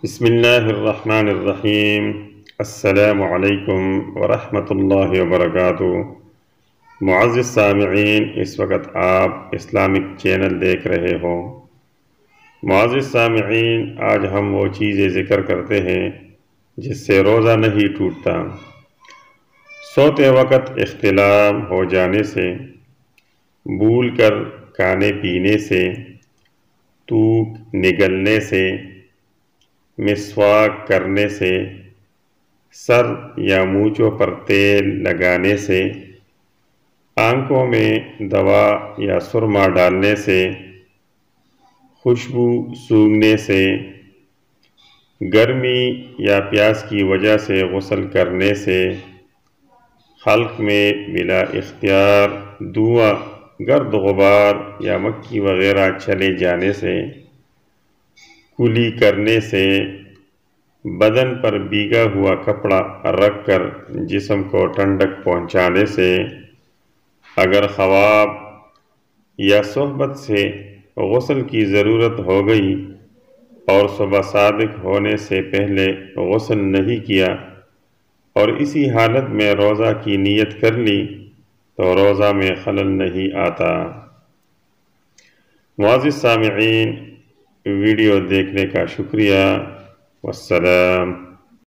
بسم اللہ الرحمن الرحیم۔ السلام علیکم ورحمۃ اللہ وبرکاتہ۔ معزز سامعین، اس وقت آپ اسلامک چینل دیکھ رہے ہوں۔ معزز سامعین، آج ہم وہ چیزیں ذکر کرتے ہیں جس سے روزہ نہیں ٹوٹتا۔ سوتے وقت اختلام ہو جانے سے، بھول کر کھانے پینے سے، تھوک نگلنے سے، مسواک کرنے سے، سر یا مونچھوں پر تیل لگانے سے، آنکھوں میں دوا یا سرما ڈالنے سے، خوشبو سونگھنے سے، گرمی یا پیاس کی وجہ سے غسل کرنے سے، حلق میں بلا اختیار دھواں، گرد غبار یا مکھی وغیرہ چلے جانے سے، کلی کرنے سے، بدن پر بھیگا ہوا کپڑا رکھ کر جسم کو ٹھنڈک پہنچانے سے، اگر خواب یا صحبت سے غسل کی ضرورت ہو گئی اور صبح صادق ہونے سے پہلے غسل نہیں کیا اور اسی حالت میں روزہ کی نیت کر لی تو روزہ میں خلل نہیں آتا۔ معزز سامعین، ویڈیو دیکھنے کا شکریہ۔ والسلام۔